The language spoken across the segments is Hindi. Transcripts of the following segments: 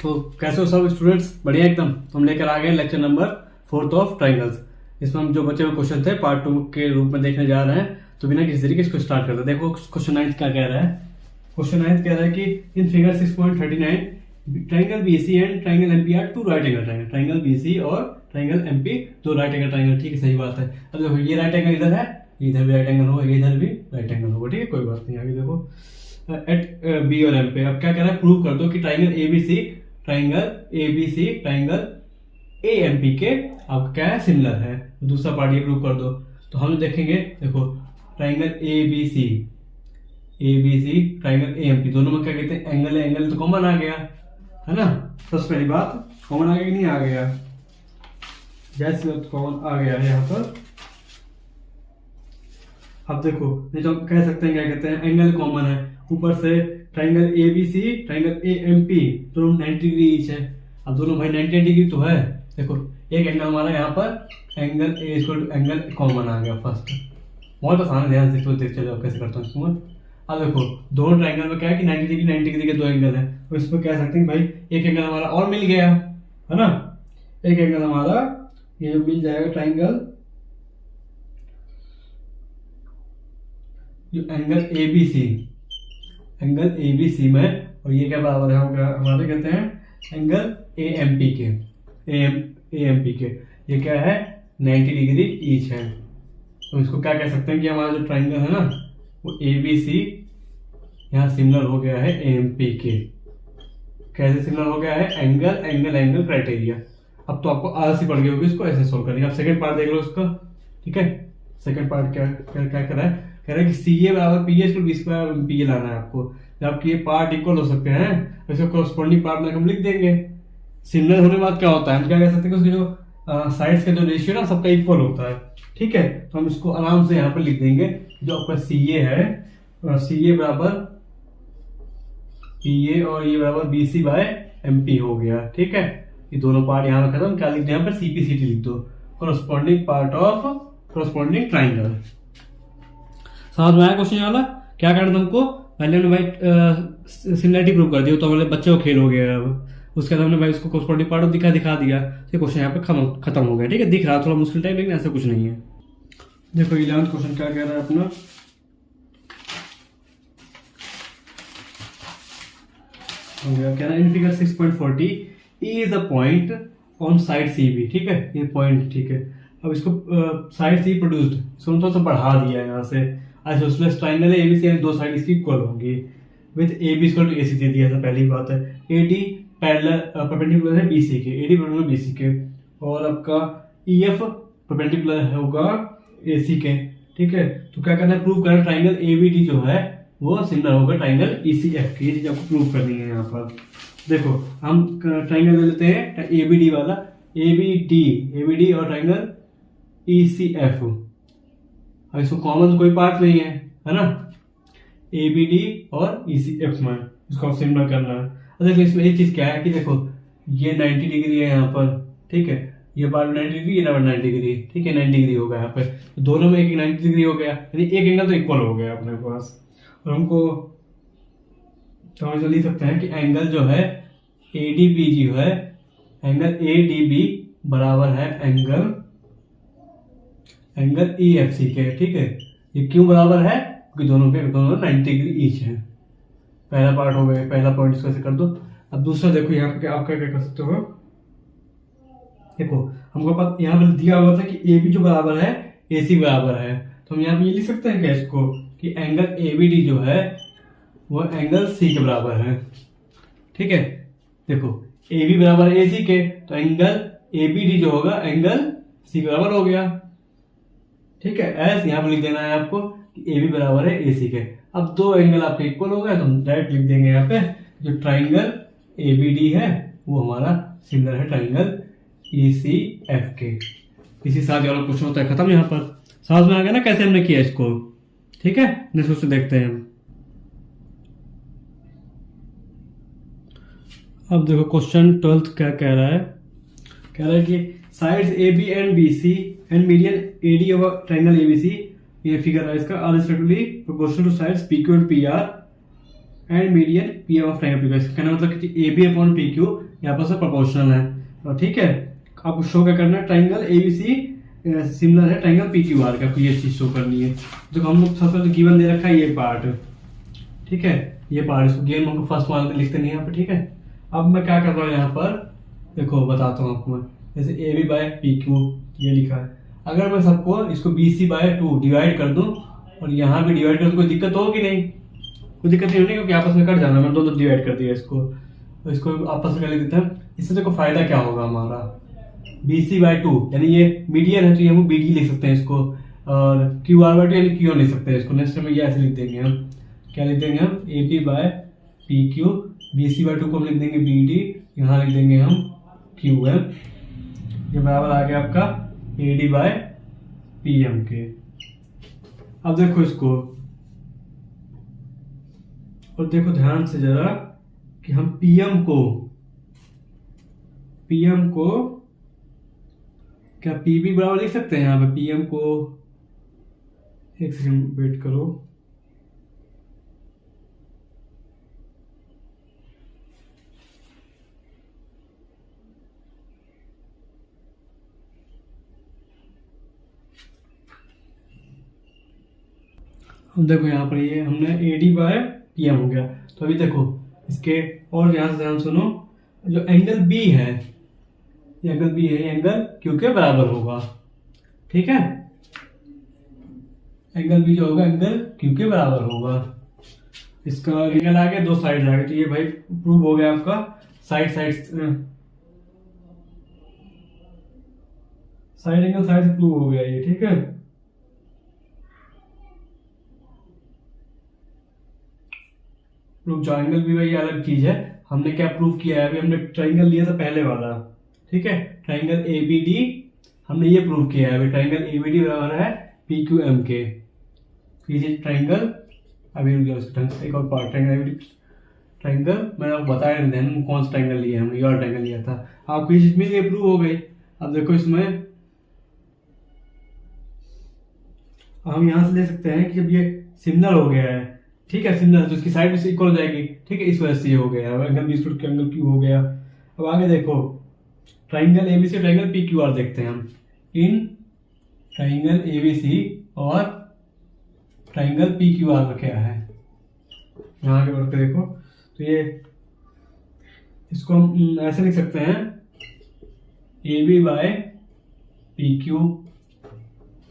तो कैसे हो सब स्टूडेंट्स? बढ़िया एकदम। तो हम लेकर आ गए लेक्चर नंबर 4 ऑफ ट्राइंगल्स। इसमें हम जो बचे हुए क्वेश्चन थे पार्ट 2 के रूप में देखने जा रहे हैं। तो बिना किसी तरीके इसको स्टार्ट करते हैं। देखो क्वेश्चन 9 क्या कह रहा है। क्वेश्चन 9 कह रहा है कि in figure 6.39 triangle BC and triangle MP are two right angle triangle. Triangle BC और ट्राइंगल एमपी दो राइट एंगल ट्राइंगल। ठीक है, सही बात है। अब देखो ये राइट एंगल इधर है, इधर भी राइट एंगल होगा, इधर भी राइट एंगल होगा। ठीक है, कोई बात नहीं। आगे देखो एट बी और एम पे अब क्या कह रहा है, प्रूव कर दो कि triangle ABC triangle A M P के आपका क्या है, सिमिलर है। दूसरा पार्ट ये प्रूव कर दो। तो हम देखेंगे, देखो triangle A B C triangle A M P दोनों में क्या कहते हैं, एंगल है। एंगल तो कॉमन आ गया है ना। सबसे पहली बात कॉमन आ गया कि नहीं आ गया? जैसे कॉमन आ गया है यहाँ पर। अब देखो नहीं तो कह सकते हैं, क्या कहते हैं, एंगल कॉमन है। ऊपर से triangle A B C triangle A M P दोनों 90 डिग्री ईच है। अब दोनों भाई 90 डिग्री तो है। देखो एक एंगल हमारा यहाँ पर angle A equal to angle common आ गया फर्स्ट। बहुत आसान है, ध्यान से देख चलो कैसे करता हूँ इसको। अब देखो दोनों ट्राइंगल में क्या है कि 90 डिग्री के दो एंगल है। तो इसमें कह सकते हैं भाई एक एंगल हमारा और मिल गया है ना। एक एंगल हमारा ये मिल जाएगा ट्राइंगल जो एंगल ए बी सी में, और ये क्या बराबर है हमारे कहते हैं एंगल ए एम पी के। ये क्या है 90 डिग्री ईच है। तो इसको क्या कह सकते हैं कि हमारा जो ट्राइंगल है ना वो ए बी सी यहाँ सिमिलर हो गया है ए एम पी के। कैसे सिमिलर हो गया है? Angle criteria. अब तो आपको आलसी पड़ गई होगी इसको ऐसे सोल्व करनी। अब सेकंड पार्ट देख लो उसका। ठीक है, सेकंड पार्ट क्या कर रहा है, कह रहा है कि सी ए बराबर P H B square P A लाना है आपको। जबकि ये पार्ट इक्वल हो सकते हैं, इसको कॉरस्पॉन्डिंग पार्ट में हम लिख देंगे। सिमिलर होने के बाद क्या होता है, हम क्या कह सकते हैं कि उसके जो साइड्स का जो रेशियो ना सबका इक्वल होता है। ठीक है, तो हम इसको आराम से यहाँ पर लिख देंगे। जो आपका सी ए है, सी ए बराबर पी ए और ये बराबर B C by M P हो गया। ठीक है, ये दोनों पार्ट यहाँ पर खत्म। क्या लिख दो यहाँ पर, सी पी सी टी लिख दो, corresponding part of corresponding triangle. समझ में आया क्वेश्चन वाला? क्या करना तुमको, पहले हमने भाई सिमिलरिटी प्रूव कर दिया तो हमारे बच्चे को खेल हो गया। अब उसके बाद हमने भाई उसको कॉरस्पॉन्डिंग पार्ट दिखा दिया। तो क्वेश्चन यहाँ पे खत्म हो गया। ठीक है, दिख रहा थोड़ा मुश्किल टाइप, लेकिन ऐसा कुछ नहीं है। देखो 11th क्वेश्चन क्या कह रहा है अपना, कह रहा है in figure 6.40 E is a point on side C B. ठीक है, ये पॉइंट। ठीक है, अब इसको साइड सी प्रोड्यूस्ड, इसको थोड़ा सा बढ़ा दिया है यहाँ से। आइसोसेलेस ट्राइंगल है एबीसी, यानी दो साइड इसकी इक्वल होंगी with A B equal to A C दे दिया था। पहली बात है ए डी पैरेलल परपेंडिकुलर है बीसी के, ए डी परपेंडिकुलर बीसी के, और आपका ई एफ परपेंडिकुलर होगा ए सी के। ठीक है, तो क्या करना है, प्रूव करना ट्राइंगल ए बी डी जो है वो सिमिलर होगा ट्राइंगल ई सी एफ के। ये चीज आपको प्रूव करनी है यहाँ पर। देखो हम ट्राइंगल ले लेते हैं ए बी डी वाला, ए बी डी और ट्राइंगल ई सी एफ। अब इसको कॉमन कोई पार्ट नहीं है ना, ए बी डी और ई सी एफ में इसको सिमिलर करना है। देखो इसमें एक चीज क्या है कि देखो ये 90 डिग्री है यहाँ पर। ठीक है, ये पार्ट 90 डिग्री, ये 90 डिग्री। ठीक है, 90 डिग्री हो गया यहाँ पे। तो दोनों में एक 90 डिग्री हो गया, यानी एक एंगल तो इक्वल हो गया अपने पास। और हमको समझ लिख सकते हैं कि एंगल जो है ए डी बी जो है, एंगल ए डी बी बराबर है एंगल ई एफ सी के। ठीक है, ये क्यों बराबर है? क्योंकि दोनों 90 डिग्री ईच है। पहला पार्ट हो गया, पहला पॉइंट इसको ऐसे कर दो। अब दूसरा देखो यहाँ पे आप क्या कर सकते हो। देखो हमको पास यहाँ पे दिया हुआ था कि ए बी जो बराबर है ए सी बराबर है। तो हम यहाँ पे ये लिख सकते हैं क्या इसको, कि एंगल ए बी डी जो है वो एंगल सी के बराबर है। ठीक है, देखो ए बी बराबर ए सी के, तो एंगल ए बी डी जो होगा एंगल सी के बराबर हो गया। ठीक है, ऐसे यहाँ पे लिख देना है आपको कि ए बी बराबर है ए सी के। अब दो एंगल आपके इक्वल हो गए, तो हम डायरेक्ट लिख देंगे यहाँ पे जो ट्राइंगल ए बी डी है वो हमारा सिमिलर है ट्राइंगल ई सी एफ के। इसी साथ वाला क्वेश्चन होता है खत्म। यहाँ पर समझ में आ गया ना कैसे हमने किया इसको? ठीक है, नेक्स्ट क्वेश्चन देखते हैं हम। अब देखो क्वेश्चन 12th क्या कह रहा है कि sides A B and B C and median A D of triangle A B C, ये फिगर है इसका, are respectively proportional to sides P Q and P R and median P M of triangle P Q. कहना मतलब कि A B upon P Q ये आपस में प्रोपोर्शनल है। और ठीक है, आपको शो क्या करना है, ट्राइंगल एबीसी सिमिलर है ट्राइंगल पीक्यूआर का, ये चीज शो करनी है। तो हम लोग सबसे पहले गिवन दे रखा है ये पार्ट, ठीक है, ये पार्ट इसको गेम हमको फर्स्ट मान लिखते नहीं यहाँ पे, ठीक है। अब मैं क्या कर रहा हूँ यहाँ पर, देखो बताता हूँ आपको मैं, जैसे A B by P Q ये लिखा है। अगर मैं सबको इसको बी सी बाय 2 डिवाइड कर दूं और यहाँ भी डिवाइड कर दूं, कोई दिक्कत होगी नहीं, कोई दिक्कत नहीं होगी, क्योंकि आपस में कट जाना। मैं दो डिवाइड कर दिया इसको, तो इसको आपस में कर लेते हैं। इससे देखो फायदा क्या होगा हमारा, बी सी बाय 2 यानी ये मीडियन है, तो ये हम बी डी लिख सकते हैं इसको, और क्यू आर बाय 2 यानी क्यू लिख सकते हैं इसको। नेक्स्ट में ये ऐसे लिख देंगे हम, क्या लिख देंगे हम, A P by P Q, B C by 2 को हम लिख देंगे बी डी, यहाँ लिख देंगे हम क्यू एम, ये बराबर आ गया आपका A D by P M के। अब देखो इसको, और देखो ध्यान से जरा कि हम पीएम को क्या पीबी बराबर लिख सकते हैं यहाँ पे, पीएम को, एक सेकंड वेट करो, अब देखो यहाँ पर ये हमने A D by P M हो गया। तो अभी देखो इसके, और यहाँ से ध्यान सुनो, जो एंगल बी है, ये एंगल बी है, ये एंगल क्यू के बराबर होगा, ठीक है। एंगल बी जो होगा एंगल क्यू के बराबर होगा। इसका एंगल आ गया, दो साइड आ गए, तो ये भाई प्रूव हो गया आपका साइड एंगल साइड से प्रूव हो गया ये, ठीक है। ट्राइंगल भी भाई अलग चीज है, हमने क्या प्रूव किया है, अभी हमने ट्राइंगल लिया था पहले वाला, ठीक है, ट्राइंगल ए बी डी, हमने ये प्रूव किया है। अभी ट्राइंगल ए बी डी बराबर है पी क्यू एम के, ये ट्राइंगल, अभी एक और पार्ट ट्राइंगल मैंने आपको बताया नहीं था कौन सा ट्राइंगल लिया, हमने ये और ट्राइंगल लिया था, आपको ये चीज मिल गई, प्रूव हो गई। अब देखो इसमें हम यहाँ से ले सकते हैं कि जब ये सिमिलर हो गया है, ठीक है, सिमिलर, तो इसकी साइड भी इक्वल हो जाएगी, ठीक है, इस वजह से ये हो गया एंगल बी स्क्वायर के एंगल क्यू हो गया। अब आगे देखो triangle ABC triangle P Q are देखते हैं हम। इन ट्राइंगल एबीसी और ट्राइंगल पी क्यू आर का क्या है, यहाँ के बढ़ के देखो, तो ये इसको हम ऐसे लिख सकते हैं, A B by P Q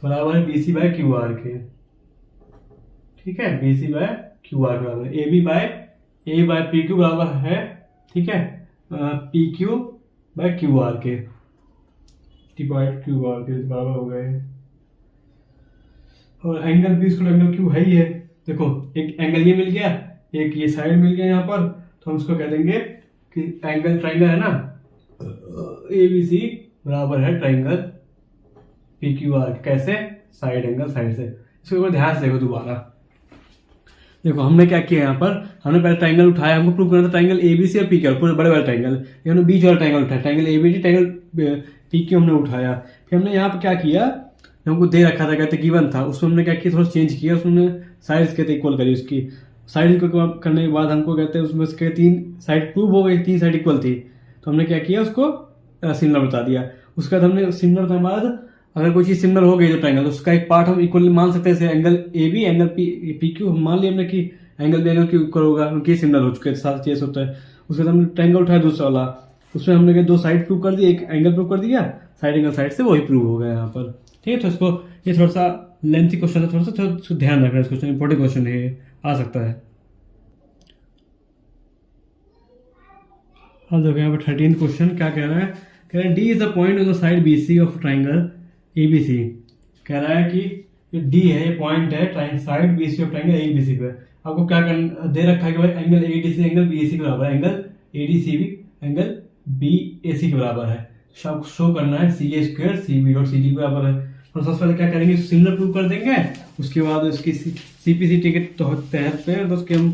बराबर है B C by Q R के, ठीक है, B C by Q R बराबर A B by A by P Q बराबर है, ठीक है, P Q by Q R के, डिवाइड क्यू आर के बराबर हो गए। और angle B square angle Q है ही है, देखो एक एंगल ये मिल गया, एक ये साइड मिल गया यहाँ पर, तो हम इसको कह देंगे कि एंगल ट्राइंगल है ना, ए बी सी बराबर है ट्राइंगल पी क्यू आर, कैसे, साइड एंगल साइड से। इसको ध्यान से देखो दोबारा, देखो हमने क्या किया यहाँ पर, हमने पहले ट्राइंगल उठाया, हमको प्रूव करना था ट्राइंगल एबीसी और पी क्यू, पूरे बड़े बड़े ट्राइंगल, हमने बीच वाला ट्राइंगल उठाया, triangle ABC triangle P Q हमने उठाया। फिर हमने यहाँ पर क्या किया, हमको दे रखा था, कहते गिवन था, उसमें हमने क्या किया, थोड़ा चेंज किया, उसमें साइड्स कहते इक्वल करी, उसकी साइड को करने के बाद हमको कहते हैं उसमें उसके 3 साइड प्रूव हो गई, 3 साइड इक्वल थी, तो हमने क्या किया, उसको सिमिलर बता दिया। उसके बाद हमने सिमिलर बताने बाद अगर कोई चीज सिमिलर हो गई तो ट्राइंगल, तो उसका एक पार्ट हम इक्वल मान सकते हैं, angle A B angle P Q, हम मान लिया हमने कि angle B angle Q equal होगा, क्योंकि सिमिलर हो चुके साथ चेस होता है। उसके बाद हमने ट्राइंगल उठाया दूसरा वाला, उसमें हमने 2 साइड प्रूव कर दिया, एक एंगल प्रूव कर दिया, साइड एंगल साइड से वही प्रूव हो गया यहाँ पर, ठीक है। तो इसको, ये थोड़ा सा लेंथी क्वेश्चन है, थोड़ा सा ध्यान रखना, इस क्वेश्चन इंपॉर्टेंट क्वेश्चन है, आ सकता है। अब देखो यहाँ पर 13 क्वेश्चन क्या कह रहा है, कह रहा है D is the point on the side B C of triangle A B C, कह रहा है कि डी है, ये पॉइंट है side B C of triangle A B C पे। आपको क्या करना दे रखा है कि भाई angle A D C angle B A C के बराबर है, एंगल ए डी सी भी एंगल बी ए सी के बराबर है, शो करना है C A square C B dot C D के बराबर है। तो सबसे पहले क्या करेंगे, सिमिलर प्रूव कर देंगे, उसके बाद उसकी सी पी सी टी के तहत पे तो उसके हम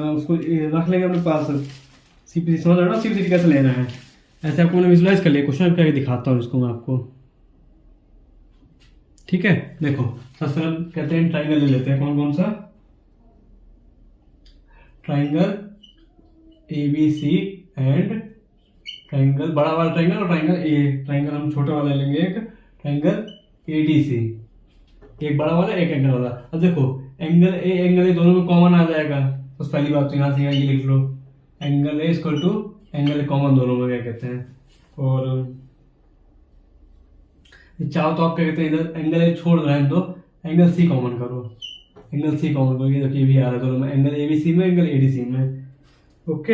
उसको रख लेंगे अपने पास, सी पी सी समझ रहे हो ना, सी पी सी टी कैसे लेना है, ऐसे आपको मैंने विजुलाइज कर लिया, क्वेश्चन करके दिखाता हूँ इसको मैं आपको, ठीक है। देखो सबसे पहले कहते हैं ट्राइंगल ले लेते हैं, कौन कौन सा, triangle A B C and triangle बड़ा वाला ट्राइंगल और ट्राइंगल ए, ट्राइंगल हम छोटा वाला लेंगे, एक ट्राइंगल एडीसी, एक बड़ा वाला एक एंगल वाला। अब देखो एंगल ए दोनों में कॉमन आ जाएगा, तो पहली बात तो यहाँ से यहाँ ये लिख लो, angle A equal to angle common दोनों में क्या कहते हैं। और चाहो तो आप क्या कहते हैं, इधर एंगल ए छोड़ रहे हैं तो एंगल सी कॉमन करो, एंगल सी कॉमन करो, ये देखिए ये भी आ रहा है दोनों में, एंगल एबीसी में एंगल एडीसी में। ओके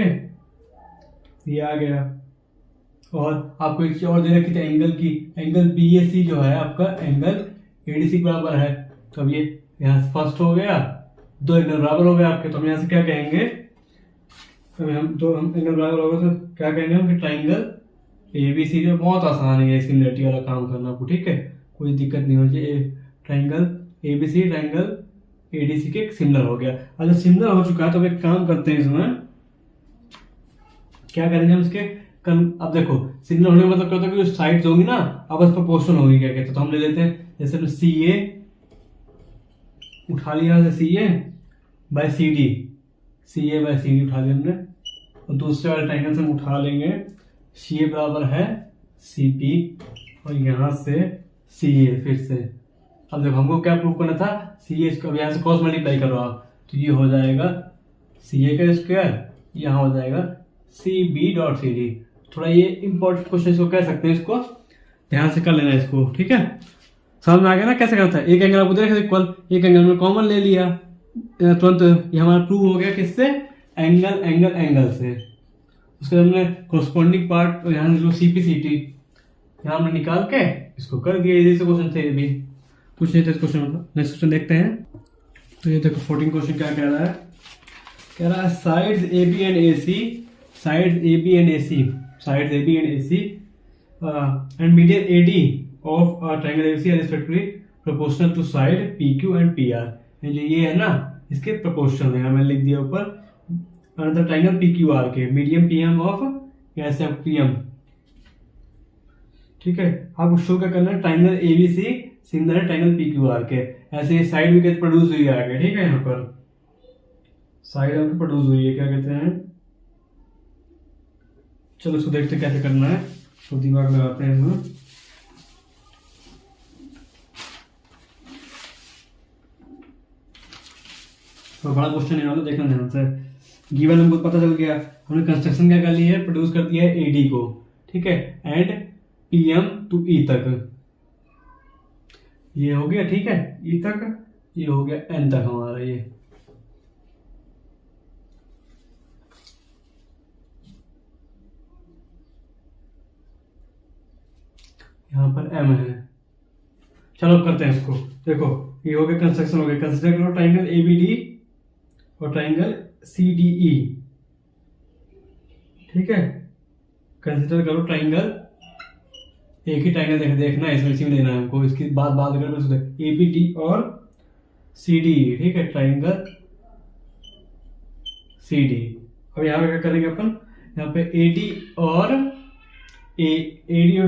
ये आ गया। और आपको एक चीज और दे रखी थी एंगल की, एंगल बीएसी जो है आपका एंगल एडीसी के बराबर है। तो अब ये यहाँ से फर्स्ट हो गया, दो एंगल बराबर हो गए आपके, तो हम यहाँ से क्या कहेंगे, तो हम एंगल बराबर हो गए तो क्या कहेंगे हम कि ट्राइंगल एबीसी जो बहुत आसान है सिमिलरिटी वाला काम करना आपको, ठीक है, कोई दिक्कत नहीं होनी चाहिए। ट्राइंगल एबीसी ट्राइंगल एडीसी के सिमिलर हो गया। अगर सिमिलर हो चुका है तो एक काम करते हैं, इसमें क्या करेंगे हम इसके अब देखो सिमिलर होने का मतलब क्या होता है कि जो साइड्स होंगी ना आपस प्रोपोर्शनल होगी, क्या कहते हैं, तो हम ले लेते हैं जैसे हमने सी ए उठा लिया, सी ए बाय सी डी, सी ए बाय सी डी उठा लिया हमने, और दूसरे वाले ट्राइंगल से हम उठा लेंगे सी ए बराबर है सी पी, और यहाँ से सी ए फिर से। अब देखो हमको क्या प्रूव करना था, सी ए इसको यहाँ से क्रॉस मल्टीप्लाई करो आप, तो ये हो जाएगा सी ए का स्क्वायर, यहाँ हो जाएगा C B dot C D. थोड़ा ये इंपॉर्टेंट क्वेश्चन इसको कह सकते हैं, इसको ध्यान से कर लेना इसको, ठीक है। समझ में आ गया ना कैसे करता है। एक एंगल आपको देखा इक्वल, एक एंगल में कॉमन ले लिया, तुरंत ये हमारा प्रूव हो गया किससे, एंगल एंगल एंगल से। उसके बाद हमने कोरस्पॉन्डिंग पार्ट यहाँ से सी पी सी टी यहाँ हमने निकाल के इसको कर दिया। इजी से क्वेश्चन थे, ये भी कुछ नहीं था इस क्वेश्चन में। नेक्स्ट क्वेश्चन देखते हैं। तो ये देखो 14 क्वेश्चन क्या कह रहा है, कह रहा है sides A B and A C, sides A B and A C, sides A B and A C and median A D of triangle A C are respectively proportional to side P Q and P R. जो ये है ना इसके प्रोपोर्शनल है, मैंने लिख दिया ऊपर, another triangle P Q R के मीडियम पी एम ऑफ कैसे पी एम, ठीक है। आपको शो क्या करना है, triangle A B C similar है ट्राइंगल पी क्यू आर के, ऐसे साइड भी कैसे प्रोड्यूस हुई है आगे, ठीक है। यहाँ पर साइड आपकी प्रोड्यूस हुई है, क्या कहते हैं, चलो इसको देखते कैसे करना है, तो दिमाग लगाते हैं हम। तो बड़ा क्वेश्चन है, देखना ध्यान से। गिवन हमको पता चल गया, हमने कंस्ट्रक्शन क्या कर ली है, प्रोड्यूस कर दिया है एडी को, ठीक है, एंड पीएम टू ई तक, ये हो गया, ठीक है, ई तक, ये हो गया एन तक हमारा। ये यहाँ पर एम है। चलो करते हैं इसको, देखो ये हो गया कंस्ट्रक्शन हो गया। कंसिडर करो ट्राइंगल ए बी डी और ट्राइंगल सी डी ई, ठीक है। कंसिडर करो ट्राइंगल, एक ही ट्राइंगल देखना है, इसमें इसी में लेना है हमको, इसकी बात कर ए बी डी और सी डी ई, ठीक है, ट्राइंगल सी डी। अब यहाँ पे क्या करेंगे अपन, यहाँ पे ए डी और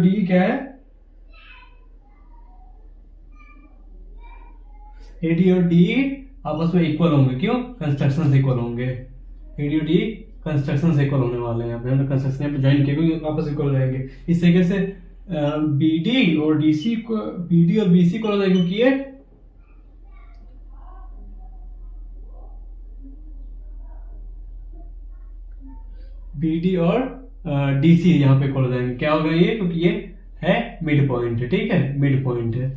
डी क्या है, ए डी और डी आपस में इक्वल होंगे, क्यों, कंस्ट्रक्शन से इक्वल होंगे, ए डी और डी कंस्ट्रक्शन से इक्वल होने वाले हैं। यहाँ पे हमने कंस्ट्रक्शन यहाँ पे ज्वाइन किया क्योंकि आपस इक्वल हो जाएंगे। इस तरीके से बी डी और डीसी को, बी डी और बीसी को क्योंकि ये बी डी और डीसी यहाँ पे खोल जाएंगे, क्या होगा ये, क्योंकि ये है मिड पॉइंट है, ठीक है, मिड पॉइंट है।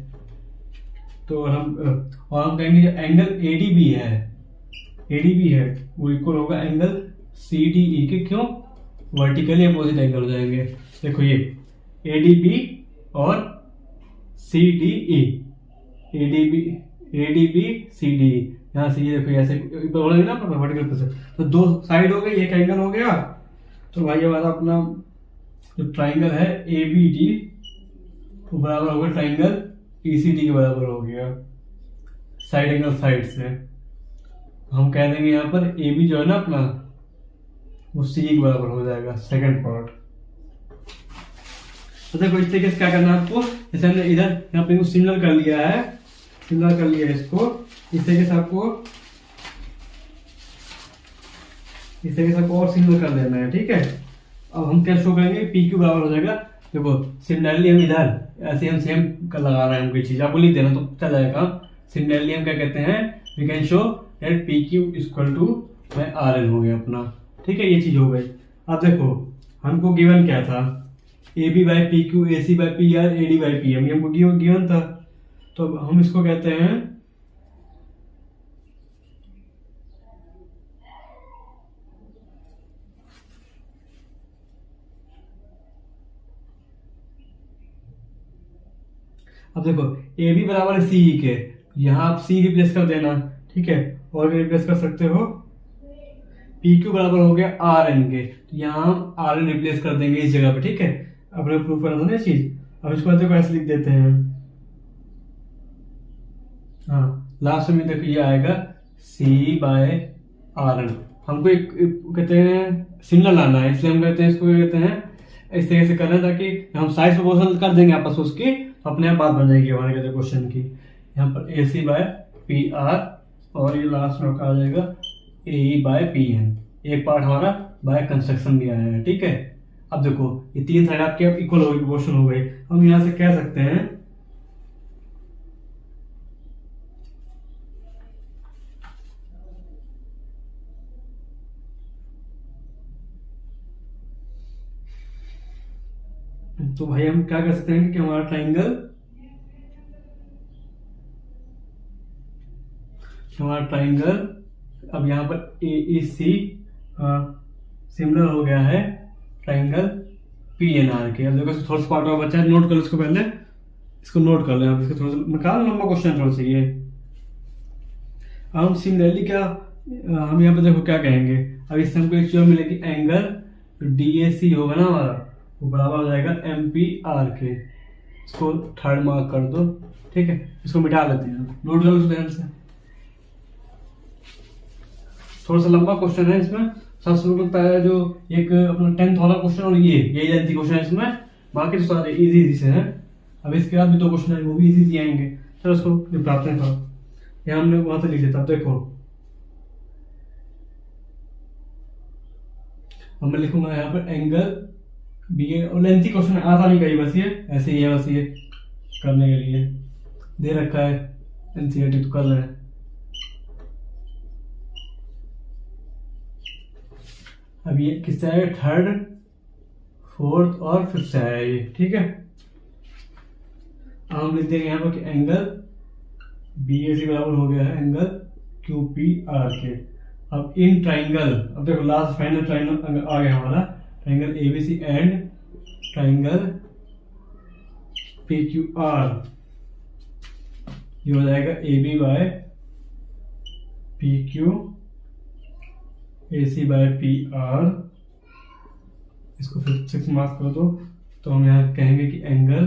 तो हम कहेंगे जो एंगल एडीबी है वो इक्वल होगा एंगल सीडीई के, क्यों, वर्टिकली अपोजिट एंगल हो जाएंगे। देखो ये एडीबी और सीडीई, एडीबी सीडीई, यहाँ से ये देखो ऐसे बोलेंगे ना वर्टिकल पोजीशन, तो दो साइड हो गई, एक एंगल हो गया। तो भाई हमारा अपना जो ट्राइंगल है ए बी डी वो बराबर होगा ट्राइंगल ईसीडी के बराबर हो गया साइड एंगल साइड से। हम कह देंगे यहाँ पर ए बी जो है ना अपना वो सी के बराबर हो जाएगा, सेकंड पार्ट। तो देखो इस तरीके से क्या करना है आपको, जैसे हमने इधर यहाँ पे सिमिलर कर लिया है, इसको इस तरीके से आपको और सिमिलर कर देना है, ठीक है। अब हम क्या शो करेंगे, पी क्यू बराबर हो जाएगा, देखो सिमिलरली हम इधर ऐसे हम सेम लगा रहे हैं कोई चीज, आपको लिख देना तो चल जाएगा। सिमिलरली हम क्या कहते हैं, we can show that P Q equal to R N हो गया अपना, ठीक है, ये चीज हो गई। अब देखो हमको गिवन क्या था, A B by P Q, A C by P R, A D by P M, ये हमको गिवन था। तो हम इसको कहते हैं अब देखो ए बी बराबर है सी ई के, यहाँ आप सी रिप्लेस कर देना, ठीक है, और रिप्लेस कर सकते हो। पी क्यू बराबर हो गया आर एन के, तो यहाँ हम आर एन रिप्लेस कर देंगे इस जगह पे, ठीक है, अपने प्रूफ करना था ना चीज। अब इसको देखो ऐसे लिख देते हैं, हाँ लास्ट में देखो ये आएगा सी बाय आर एन। हमको एक कहते हैं सिमिलर लाना है, इसलिए हम कहते हैं इसको कहते हैं इस तरीके से करना है, ताकि हम साइज प्रोपोर्शनल कर देंगे आपस में उसकी, अपने आप बात बन जाएगी हमारे कहते क्वेश्चन की। यहाँ पर ए सी बाय पी आर और ये लास्ट में आ जाएगा ए ई बाय पी एन, एक पार्ट हमारा बाय कंस्ट्रक्शन भी आया है, ठीक है। अब देखो ये तीन साइड आपके अब इक्वल हो गई, प्रोपोर्शन हो गई। हम यहाँ से कह सकते हैं तो भाई हम क्या कर सकते हैं कि हमारा ट्राइंगल अब यहाँ पर ए ई सी सिमिलर हो गया है ट्राइंगल पी एन आर के। अब देखो थोड़ा सा पार्ट और बचा है, नोट कर लो इसको, पहले इसको नोट कर लें आप, इसको थोड़ा सा निकाल, लंबा क्वेश्चन थोड़ा सा ये। अब हम सिमिलरली क्या, हम यहाँ पे देखो क्या कहेंगे, अब इससे हमको एक चीज मिलेगी, एंगल डी ए सी होगा ना हमारा, वो बराबर हो जाएगा एम पी आर के। इसको थर्ड मार्क कर दो, ठीक है, इसको मिटा लेते हैं, नोट कर लो ध्यान से। थोड़ा सा लंबा क्वेश्चन है इसमें, सबसे लगता है जो एक अपना 10th वाला क्वेश्चन और ये यही लेंथी क्वेश्चन है इसमें, बाकी तो सारे इजी से हैं। अब इसके बाद भी दो क्वेश्चन है वो भी इजी आएंगे, चलो उसको निपटाते हैं थोड़ा। यहाँ हमने वहां से लिख देता, देखो मैं लिखूंगा यहाँ पर एंगल बी ए, और लेंथी क्वेश्चन है, आता नहीं कहीं, बस ये ऐसे ही है, बस ये करने के लिए दे रखा है, एनसीईआरटी तो कर रहे हैं। अब ये किससे आएगा, थर्ड फोर्थ और फिफ्थ से आया ये, ठीक है। अब हम लिख देंगे यहाँ पर कि एंगल बी ए सी बराबर हो गया है एंगल क्यू पी आर के। अब इन ट्राइंगल, अब देखो लास्ट फाइनल ट्राइंगल आ गया हमारा, triangle A B C and triangle P Q R, ये हो जाएगा A B by P Q, A C by P R. इसको फिर 6 मार्क्स कर दो, तो हम यहाँ कहेंगे कि angle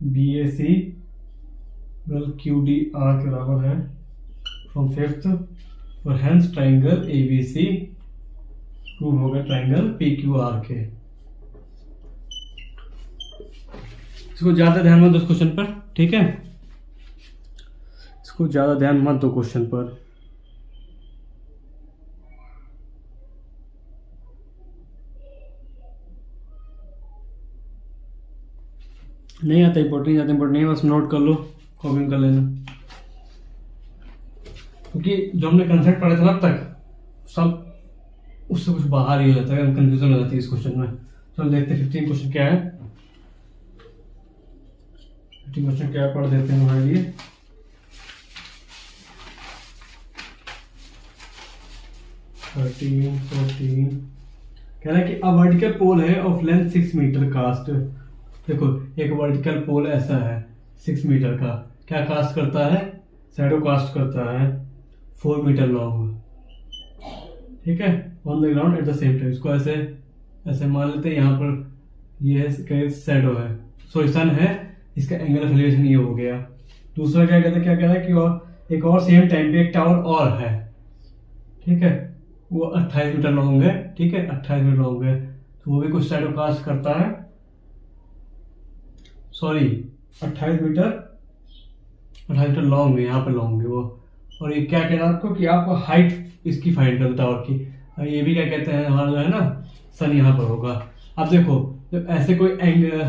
B A C Q D R के बराबर है फ्रॉम फिफ्थ, और hence triangle A B C prove होगा ट्राइंगल पी क्यू आर के। इसको ज्यादा ध्यान मत दो क्वेश्चन पर, ठीक है, इसको ज्यादा ध्यान मत दो क्वेश्चन पर। नहीं आता इंपॉर्टेंट, ज़्यादा इंपॉर्टेंट नहीं, बस नोट कर लो, कॉपी कर लेना, क्योंकि जो हमने कंसेप्ट पढ़ा था ना अब तक सब उससे कुछ बाहर ही हो जाता है, कंफ्यूजन हो जाती है इस क्वेश्चन में। चलो देखते हैं 15 क्वेश्चन क्या है, 15 क्वेश्चन क्या पढ़ देते हैं हमारे लिए। कह रहा है कि अ वर्टिकल पोल है ऑफ लेंथ 6 मीटर कास्ट। देखो एक वर्टिकल पोल ऐसा है 6 मीटर का, क्या कास्ट करता है, शैडो कास्ट करता है 4 मीटर लॉन्ग, ठीक है, on the ground at the same time. इसको ऐसे ऐसे मान लेते हैं, यहाँ पर ये शैडो है, सॉरी सन है, इसका एंगल ऑफ एलिवेशन ये हो गया। दूसरा क्या कहता है, क्या कह रहा है कि और एक और सेम टाइम पे एक टावर और है, ठीक है, वो 28 मीटर लॉन्ग है, ठीक है, 28 मीटर लॉन्ग है, तो वो भी कुछ शैडो कास्ट करता है, सॉरी 28 मीटर लॉन्ग है, यहाँ पे लॉन्ग है वो। और ये क्या कह रहा है आपको कि आप हाइट इसकी फाइंड कर दो टावर की। ये भी क्या कहते हैं, हमारा जो है ना सन यहाँ पर होगा। अब देखो जब ऐसे कोई एंगल,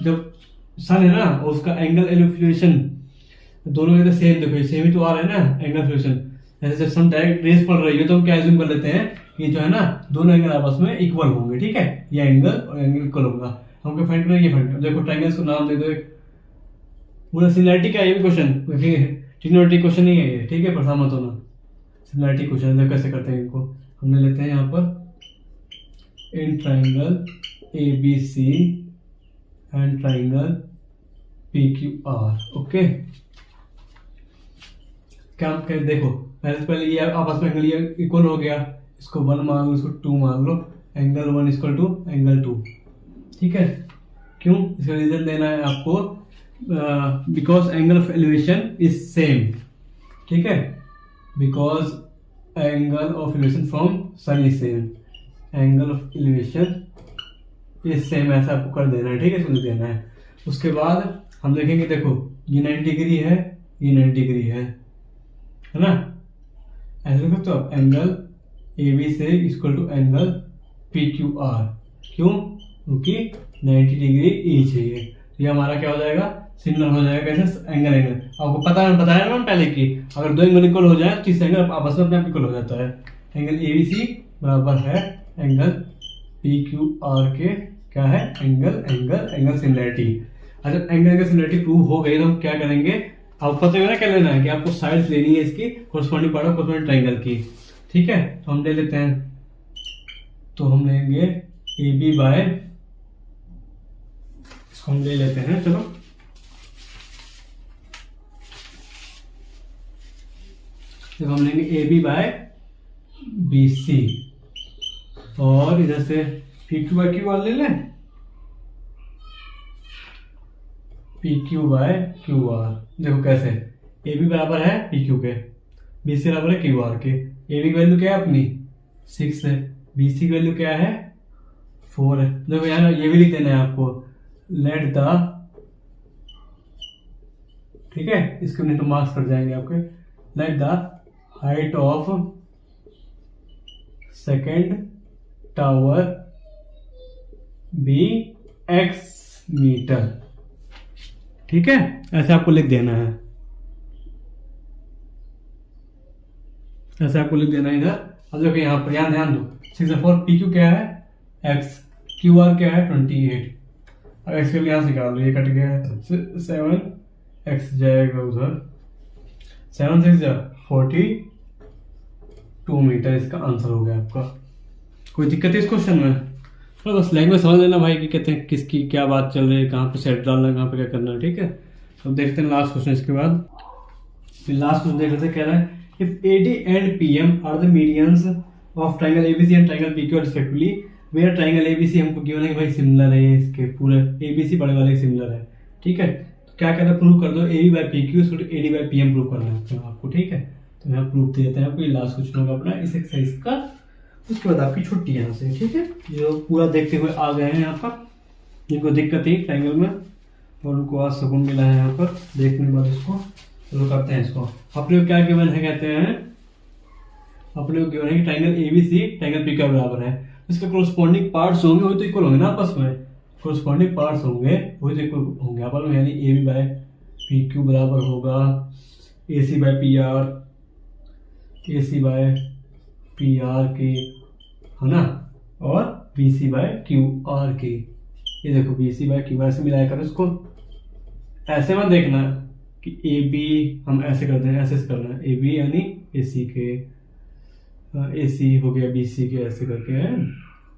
जब सन है ना और उसका एंगल एलिवेशन दोनों के सेम, देखो सेम ही तो आ रहा है ना एंगल एलिवेशन। जैसे जब सन डायरेक्ट रेस पड़ रही है तो हम क्या एज्यूम कर लेते हैं, ये जो है ना दोनों एंगल आपस में इक्वल होंगे, ठीक है, ये एंगल और एंगल इक्वल होगा। हमको फाइंड करना है ये फाइंड। देखो ट्रायंगल्स को नाम दे दो एक, पूरा सिमिलरिटी का ये भी क्वेश्चन, ट्रिग्नोमेट्री क्वेश्चन नहीं है ये, ठीक है, परेशान मत होना। सिमिलरिटी क्वेश्चन देखो कैसे करते हैं इनको। हमने लेते हैं यहाँ पर in triangle ABC and triangle PQR, okay. क्या हम कह, देखो पहले ये आपस में एंगल ये इक्वल हो गया, इसको 1 मान लो, इसको 2 मान लो, एंगल 1 इक्वल टू एंगल 2, ठीक है। क्यों, इसका रीजन देना है आपको, because angle of elevation is same, ठीक है, because angle of elevation from sun is same, angle of elevation is same, ऐसा आपको कर देना है, ठीक है, इसको देना है। उसके बाद हम देखेंगे, देखो ये 90 डिग्री है, ये 90 डिग्री है ना, ऐसे देखो तो एंगल AB से इक्वल टू एंगल PQR, क्यों, क्योंकि 90 डिग्री ईच है ये, तो ये हमारा क्या हो जाएगा, सिमिलर हो जाएगा, कैसे, एंगल एंगल। आपको बताया ना पहले कि अगर दो एंगल इक्वल हो जाए तो तीसरा एंगल आपस में अपने आप इक्वल हो जाता है। एंगल ABC बराबर है एंगल PQR के, क्या है, एंगल एंगल एंगल सिमिलरिटी। अच्छा एंगल एंगल सिमिलरिटी प्रूव हो गई तो हम क्या करेंगे, आपको पता है ना क्या लेना है, कि आपको साइड्स लेनी है इसकी corresponding part of corresponding triangle की, ठीक है। तो हम ले लेते हैं, तो हम लेंगे AB बाय, इसको हम ले लेते हैं, चलो तो हम लेंगे AB बाय BC और इधर से PQ बाय QR ले लें, PQ बाय QR। देखो कैसे, AB बराबर है PQ के, BC बराबर है QR के। AB की वैल्यू क्या है अपनी 6 है, BC की वैल्यू क्या है 4 है। देखो यार ये भी लिख देना है आपको, लेट द, ठीक है, इसके नहीं तो मार्क्स कट जाएंगे आपके, let the height of second tower B X metre, ठीक है, ऐसे आपको लिख देना है, ऐसे आपको लिख देना है इधर। अब देखो यहाँ पर, यहाँ ध्यान दो, 6 और 4, PQ क्या है X, QR क्या है 28, अब X के लिए यहाँ से निकाल लो, ये कट गया है 7X जाएगा उधर, 7 6 जा 42 मीटर, इसका आंसर हो गया आपका। कोई दिक्कत है इस क्वेश्चन में, तो बस लैंग्वेज समझ लेना भाई कि कहते हैं किसकी क्या बात चल रही है, कहाँ पे सेट डालना है, कहाँ पे क्या करना है, ठीक है। तो देखते हैं लास्ट क्वेश्चन, इसके बाद लास्ट क्वेश्चन देख लेते हैं, कह रहा है if AD and PM are the medians of triangle ABC and triangle PQ respectively, where triangle ABC हमको गिवन है कि भाई सिमिलर है, इसके पूरे ABC बड़े वाले सिमिलर है, ठीक है। तो क्या करना है, प्रूव कर दो AB by PQ equal to AD by PM prove करना है आपको, ठीक है। तो यहाँ प्रूफ दे देते हैं आपको, ये लास्ट क्वेश्चन होगा अपना इस एक्सरसाइज का, उसके बाद आपकी छुट्टी यहाँ से, ठीक है। जो पूरा देखते हुए आ गए हैं यहाँ पर, जिनको दिक्कत थी ट्राइंगल में और उनको आज सुकून मिला है यहाँ पर देखने के बाद, इसको चलो करते हैं इसको। अपने को क्या गिवन है, कहते हैं अपने को गिवन है कि ट्राइंगल ABC ट्राइंगल PQ बराबर है, इसके कोरस्पॉन्डिंग पार्ट्स होंगे वही तो इक्वल होंगे ना आपस में, कोरस्पॉन्डिंग पार्ट्स होंगे वही तो इक्वल होंगे आपस में, यानी AB बाय PQ बराबर होगा AC by PR, AC by PR के, है ना, और BC बाय QR के। ये देखो BC बाय QR ऐसे मिलाया करो इसको, ऐसे मत देखना कि AB हम ऐसे करते हैं, ऐसे करना है, AB यानी AC के, AC हो गया BC के, ऐसे करके है,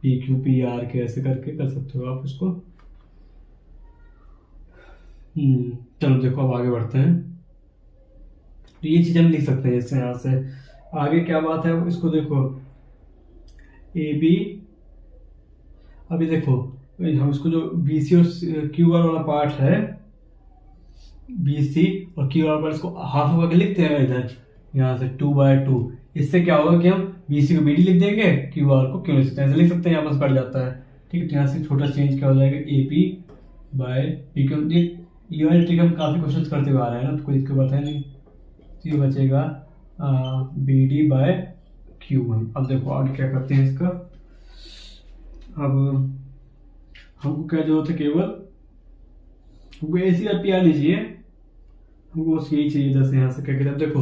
PQ PR के, ऐसे करके कर सकते हो आप इसको। चलो देखो अब आगे बढ़ते हैं, तो ये चीज हम लिख सकते हैं इससे, यहाँ से आगे क्या बात है इसको देखो, AB, अभी देखो हम इसको जो BC और QR वाला पार्ट है, BC और QR पार्ट, इसको हाफ करके लिखते हैं इधर, यहाँ से 2/2, इससे क्या होगा कि हम BC को BD लिख देंगे, QR को क्यों लिख सकते हैं, ऐसे लिख सकते हैं, यहाँ पर कट जाता है, ठीक है। तो यहाँ से छोटा चेंज क्या हो जाएगा, AP बाय PQ, ये वाली ट्रिक हम काफी क्वेश्चन करते हुए आ रहे हैं ना, तो कोई दिक्कत है नहीं, तो ये बचेगा BD बाय QM। अब देखो आगे क्या करते हैं इसका। अब हमको क्या जरूरत है, केवल हमको AC और PR नहीं चाहिए, हमको बस यही चाहिए। जैसे यहाँ से क्या कहते हैं, देखो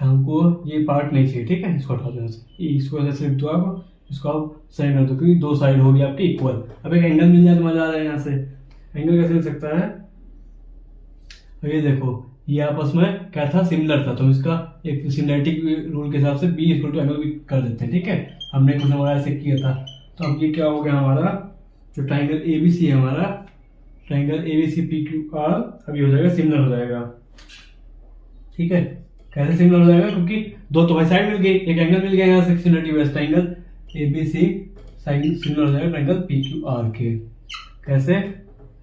हमको ये पार्ट नहीं चाहिए, ठीक है, इसको हटा दो। इसको ऐसे लिख दो आप, इसको आप सही कर दो, क्योंकि दो साइड होगी आपकी इक्वल। अब एक एंगल मिल जाए तो मजा आ जाए। यहाँ से एंगल कैसे मिल सकता है, अब ये देखो ये आपस में क्या था, सिमिलर था, तो इसका एक सिमिलरिटी रूल के हिसाब से B = एंगल भी कर देते हैं, ठीक है। हमने कुछ हमारा ऐसे किया था। तो अब ये क्या हो गया, हमारा जो ट्राइंगल ABC है, हमारा ट्राइंगल ABC PQR अभी हो जाएगा, सिमिलर हो जाएगा, ठीक है। कैसे सिमिलर हो जाएगा, क्योंकि दो तो भाई साइड मिल गई, एक एंगल मिल गया यहाँ से similarity based. Triangle ABC side similar हो जाएगा ट्राइंगल PQR के। कैसे,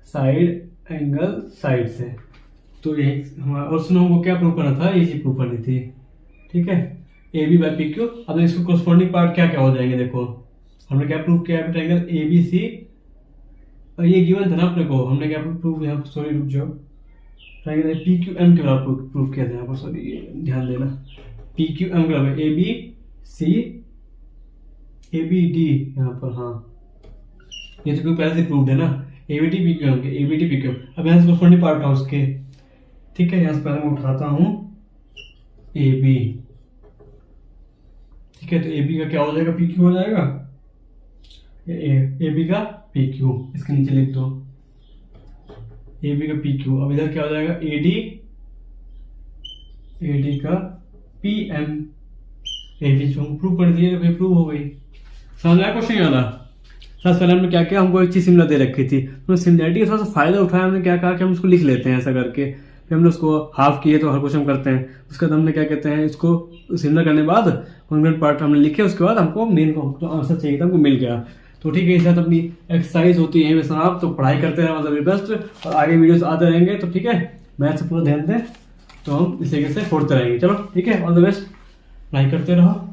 साइड एंगल साइड से। तो यही हमारा, और सुनो हमको क्या प्रूव करना था, ये चीज प्रूव करनी थी, ठीक है। AB/PQ। अब इसको कोरस्पॉन्डिंग पार्ट क्या क्या हो जाएंगे, देखो हमने क्या प्रूव किया है, ट्राइंगल ABC, और ये गिवन था ना अपने को, हमने क्या प्रूव, यहाँ सॉरी रुक जाओ, ट्राइंगल PQM के बराबर प्रूव किया था यहाँ पर, सॉरी ध्यान देना। PQM के बराबर ABC ABD यहाँ पर, हाँ ये तो पहले से प्रूव है ना, ABD/PQM के, ABD/PQM। अब यहाँ से कोरस्पॉन्डिंग पार्ट था उसके, ठीक है। यहाँ से पहले मैं उठाता हूँ AB, ठीक है। तो AB का क्या हो जाएगा, PQ हो जाएगा, AB का PQ, इसके नीचे लिख दो AB का PQ। अब इधर क्या हो जाएगा, AD का PM। AB प्रूव कर दिए, तो प्रूव हो गई। समझ आया क्वेश्चन वाला। सबसे पहले हमने क्या किया, हमको एक चीज सिमिलर दे रखी थी, तो सिमिलरिटी का थोड़ा सा फायदा उठाया हमने। क्या कहा कि हम इसको लिख लेते हैं ऐसा करके, फिर हमने उसको हाफ किए, तो हर क्वेश्चन करते हैं। उसके बाद हमने क्या कहते हैं, इसको सिमिलर करने के बाद कॉन्ग्रुएंट पार्ट हमने लिखे, उसके बाद हमको मेन जो आंसर चाहिए था हमको मिल गया। तो ठीक है, इस साथ अपनी एक्सरसाइज होती है समाप्त। तो पढ़ाई करते रहे मतलब बेस्ट, और आगे वीडियोस आते रहेंगे। तो ठीक है, मैथ से पूरा ध्यान दें, तो हम इस तरीके से फोड़ते रहेंगे। चलो ठीक है, ऑल द बेस्ट, पढ़ाई करते रहो।